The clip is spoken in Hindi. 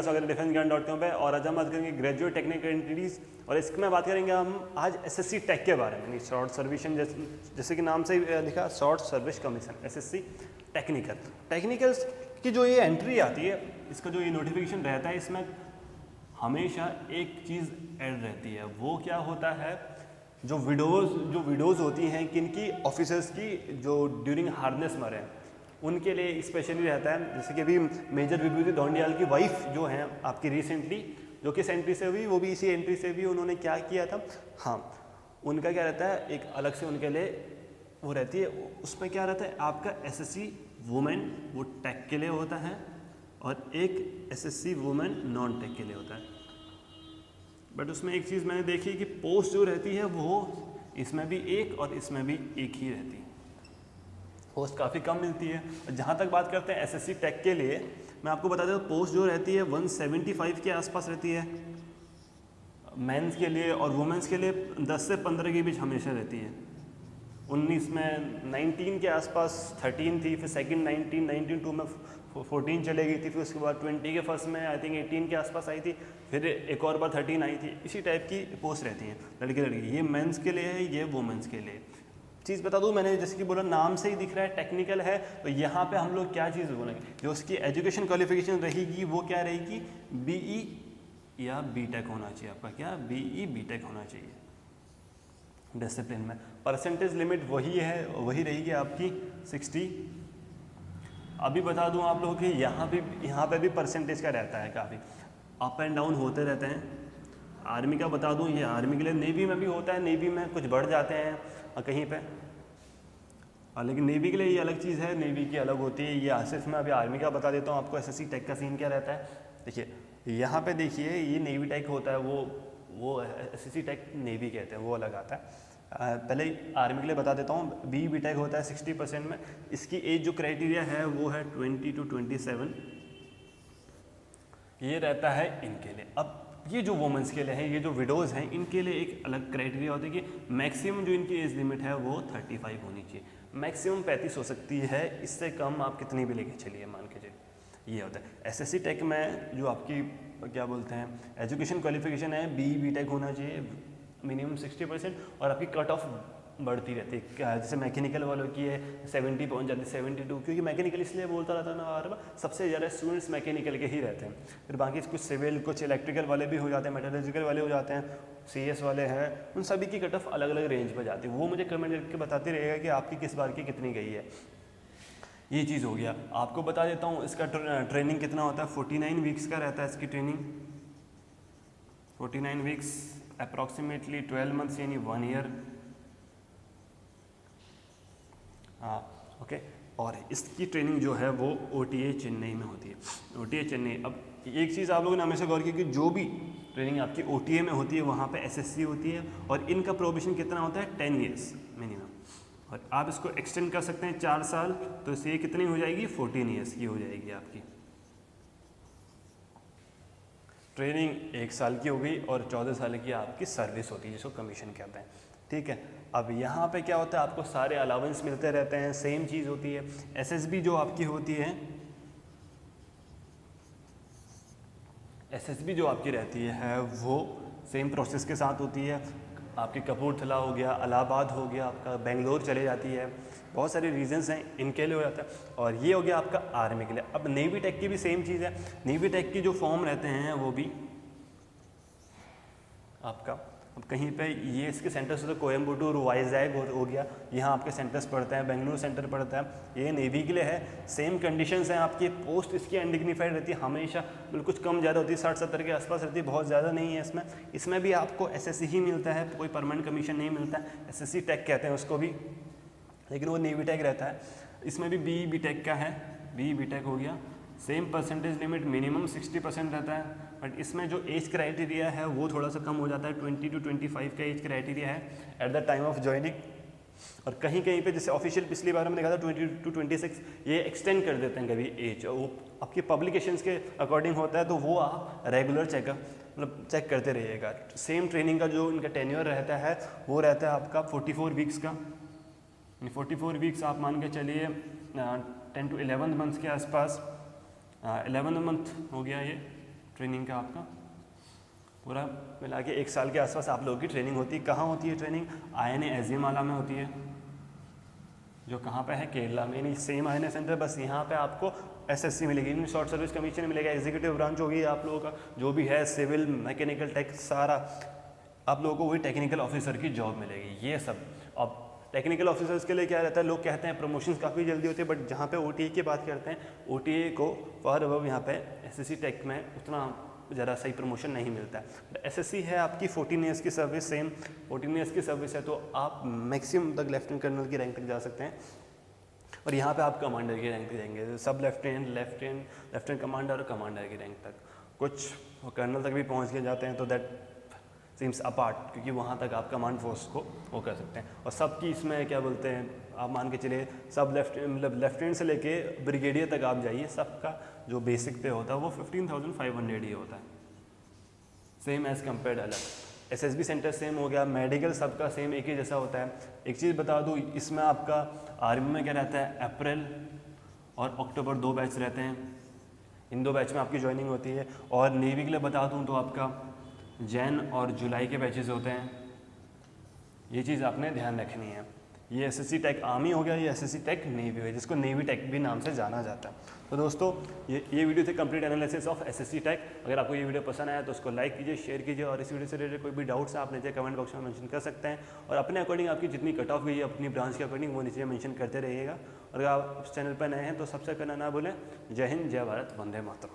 स्वागत है defenseGyan.com पे। और आज हम बात करेंगे ग्रेजुएट टेक्निकल एंटिटीज़, और इसमें बात करेंगे हम आज एसएससी टेक के बारे में। शॉर्ट सर्विशन जैसे कि नाम से ही लिखा, short service commission, SSC technicals की जो ये एंट्री आती है, इसका जो ये नोटिफिकेशन रहता है, इसमें हमेशा एक चीज़ ऐड रहती है। वो क्या होता है, जो विडोज़ होती हैं किनकी, ऑफिसर्स की जो ड्यूरिंग हार्नेस मरे हैं, उनके लिए स्पेशली रहता है। जैसे कि अभी मेजर विभूति ढोंडियाल की वाइफ जो हैं आपकी रिसेंटली, जो किस एंट्री से हुई, वो भी इसी एंट्री से हुई। उन्होंने क्या किया था, हाँ, उनका क्या रहता है, एक अलग से उनके लिए वो रहती है। उसमें क्या रहता है, आपका एसएससी वुमेन वो टेक के लिए होता है, और एक एसएससी वुमेन नॉन टेक के लिए होता है। बट उसमें एक चीज़ मैंने देखी कि पोस्ट जो रहती है वो इसमें भी एक और इसमें भी एक ही रहती है, पोस्ट काफ़ी कम मिलती है। जहाँ तक बात करते हैं एसएससी टेक के लिए, मैं आपको बता दूँ पोस्ट जो रहती है 175 के आसपास रहती है मेंस के लिए, और वुमेंस के लिए 10 से 15 के बीच हमेशा रहती है। 19 में 19 के आसपास 13 थी, फिर सेकंड 19 2 में 14 चले गई थी, फिर उसके बाद 20 के फर्स्ट में आई थिंक 18 के आसपास आई थी, फिर एक और बार 13 आई थी। इसी टाइप की पोस्ट रहती हैं लड़की। ये मेंस के लिए है, ये वुमेंस के लिए। चीज़ बता दूँ, मैंने जैसे कि बोला नाम से ही दिख रहा है टेक्निकल है, तो यहाँ पे हम लोग क्या चीज़ बोलेंगे, जो उसकी एजुकेशन क्वालिफिकेशन रहेगी वो क्या रहेगी, बीई या बीटेक होना चाहिए आपका। क्या, बीई बीटेक होना चाहिए डिसिप्लिन में। परसेंटेज लिमिट वही है, वही रहेगी आपकी 60। अभी बता दूं आप लोगों की, यहाँ पे भी परसेंटेज का रहता है, काफ़ी अप एंड डाउन होते रहते हैं। आर्मी का बता दूं, ये आर्मी के लिए, नेवी में भी होता है, नेवी में कुछ बढ़ जाते हैं कहीं पे, लेकिन नेवी के लिए ये अलग चीज़ है, नेवी की अलग होती है। ये सिर्फ मैं अभी आर्मी का बता देता हूँ आपको। एसएससी टेक का सीन क्या रहता है, देखिए यहाँ पे देखिए, ये नेवी टेक होता है, वो एसएससी टेक नेवी कहते हैं, वो अलग आता है। पहले आर्मी के लिए बता देता हूँ, बी टेक होता है 60% में। इसकी एज जो क्राइटेरिया है वो है 20 to 27, ये रहता है इनके लिए। अब ये जो वुमेंस के लिए है, ये जो विडोज़ हैं, इनके लिए एक अलग क्राइटेरिया होता है कि मैक्सिमम जो इनकी एज लिमिट है वो 35 होनी चाहिए, मैक्सिमम 35 हो सकती है, इससे कम आप कितनी भी लेके चलिए, मान के चलिए। ये होता है एसएससी टेक में। जो आपकी क्या बोलते हैं एजुकेशन क्वालिफिकेशन है, बी टेक होना चाहिए, मिनिमम 60%, और आपकी कट ऑफ बढ़ती रहती है। जैसे मैकेनिकल वालों की है 70 पहुंच जाती है, 72, क्योंकि मैकेनिकल इसलिए बोलता रहता है ना बार बार, सबसे ज़्यादा स्टूडेंट्स मैकेनिकल के ही रहते हैं। फिर बाकी कुछ सिविल, कुछ इलेक्ट्रिकल वाले भी हो जाते हैं, मेटलर्जिकल वाले हो जाते हैं, सीएस वाले हैं, उन सभी की कट ऑफ अलग अलग रेंज पर जाती है। वो मुझे कमेंट करके बताते रहेगा कि आपकी किस बार की कितनी गई है। ये चीज़ हो गया। आपको बता देता हूँ इसका ट्रेनिंग कितना होता है, 49 वीक्स का रहता है इसकी ट्रेनिंग। 49 वीक्स अप्रॉक्सीमेटली 12 मंथ्स, यानी 1 ईयर। हाँ, ओके। और इसकी ट्रेनिंग जो है वो ओटीए चेन्नई में होती है, ओटीए चेन्नई। अब एक चीज़ आप लोगों ने हमेशा गौर की कि जो भी ट्रेनिंग आपकी ओटीए में होती है वहाँ पे एसएससी होती है, और इनका प्रोबेशन कितना होता है, 10 ईयर्स मिनिमम। और आप इसको एक्सटेंड कर सकते हैं 4 साल, तो इससे कितनी हो जाएगी, 14 ईयर्स की हो जाएगी आपकी ट्रेनिंग। 1 साल की हो गई, और 14 साल की आपकी सर्विस होती है, जिसको कमीशन कहते हैं। ठीक है। अब यहाँ पे क्या होता है, आपको सारे अलाउंस मिलते रहते हैं, सेम चीज़ होती है। एसएसबी जो आपकी होती है, एसएसबी जो आपकी रहती है वो सेम प्रोसेस के साथ होती है। आपकी कपूरथला हो गया, इलाहाबाद हो गया, आपका बेंगलोर चले जाती है, बहुत सारे रीजंस हैं, इनके लिए हो जाता है। और ये हो गया आपका आर्मी के लिए। अब नेवी टेक की भी सेम चीज़ है। नेवी टेक की जो फॉर्म रहते हैं वो भी आपका, अब कहीं पे ये इसके सेंटर्स होते हैं, कोयम्बटूर, वाइजैग हो गया, यहाँ आपके सेंटर्स पड़ते हैं, बेंगलुरु सेंटर पड़ता है। ये नेवी के लिए है, सेम कंडीशंस हैं आपकी। पोस्ट इसकी अनडिग्निफाइड रहती है हमेशा, बिल्कुल कुछ कम ज़्यादा होती है, 60-70 के आसपास रहती है, बहुत ज़्यादा नहीं है इसमें। इसमें भी आपको एसएससी ही मिलता है, कोई परमानेंट कमीशन नहीं मिलता है। एसएससी टेक कहते हैं उसको भी, लेकिन वो नेवी टेक रहता है। इसमें भी बी टेक का है, बी टेक हो गया। सेम परसेंटेज लिमिट मिनिमम 60% रहता है, बट इसमें जो एज क्राइटेरिया है वो थोड़ा सा कम हो जाता है। 20 to 25 का एज क्राइटेरिया है at the time of joining. और कहीं कहीं पे जैसे ऑफिशियल पिछली बार हमने देखा था 20 to 26, ये एक्सटेंड कर देते हैं कभी एज, वो आपकी पब्लिकेशंस के अकॉर्डिंग होता है, तो वो आप रेगुलर मतलब चेक करते रहिएगा। सेम ट्रेनिंग का जो इनका टेन्योर रहता है वो रहता है आपका 44 वीक्स का। 44 वीक्स आप मान के चलिए 10 to 11 मंथ्स के आसपास। 11 मंथ हो गया ये ट्रेनिंग का आपका पूरा मिला के 1 साल के आसपास आप लोगों की ट्रेनिंग होती है। कहाँ होती है ट्रेनिंग? INA एजिमाला में होती है, जो कहाँ पे है? केरला में। नहीं सेम INA सेंटर, बस यहाँ पे आपको SSC मिलेगी, शॉर्ट सर्विस कमीशन मिलेगा। एग्जीक्यूटिव ब्रांच होगी आप लोगों का, जो भी है सिविल मैकेनिकल टेक सारा आप लोगों को वही टेक्निकल ऑफिसर की जॉब मिलेगी। ये सब अब टेक्निकल ऑफिसर्स के लिए क्या रहता है, लोग कहते हैं प्रमोशंस काफ़ी जल्दी होती है, बट जहाँ पे OTA की बात करते हैं, OTA को फॉर अब यहाँ पे SSC टेक में उतना ज़रा सही प्रमोशन नहीं मिलता है। SSC है आपकी 14 ईयर्स की सर्विस, सेम 14 ईयर्स की सर्विस है, तो आप मैक्सिमम तक लेफ्टिनेंट कर्नल की रैंक तक जा सकते हैं। और यहाँ पे आप कमांडर की रैंक तक जाएंगे, सब लेफ्टिनेंट कमांडर और कमांडर की रैंक तक, कुछ कर्नल तक भी पहुँच के जाते हैं। तो दैट सीम्स अपार्ट, क्योंकि वहाँ तक आप कमांड फोर्स को वो कर सकते हैं। और सबकी इसमें क्या बोलते हैं, आप मान के चलिए सब लेफ्टिनेंट से लेके ब्रिगेडियर तक आप जाइए, सबका जो बेसिक पे होता है वो 15,500 ही होता है, सेम एज़ कम्पेयर्ड अलग। SSB सेंटर सेम हो गया, मेडिकल सबका सेम एक ही जैसा होता है। एक चीज़ बता दूँ, इसमें आपका आर्मी में क्या रहता है, अप्रैल और अक्टूबर 2 बैच रहते हैं, इन 2 बैच में आपकी ज्वाइनिंग होती है। और नेवी के लिए बता दूँ तो आपका जैन और जुलाई के बैचेस होते हैं। ये चीज़ आपने ध्यान रखनी है। ये SSC टेक आर्मी हो गया, ये SSC टेक नेवी है, जिसको नेवी टेक भी नाम से जाना जाता है। तो दोस्तों ये वीडियो थे complete analysis of SSC tech. अगर आपको ये वीडियो पसंद आया तो उसको लाइक कीजिए, शेयर कीजिए, और इस वीडियो से रिलेटेड कोई भी डाउट्स है आप नीचे कमेंट बॉक्स में मेंशन कर सकते हैं। और अपने अकॉर्डिंग आपकी जितनी कट ऑफ गई है अपनी ब्रांच के अकॉर्डिंग वो नीचे मेंशन करते रहिएगा। और अगर आप इस चैनल पर नए हैं तो सब्सक्राइब करना ना भूलें। जय हिंद, जय भारत, वंदे मातरम।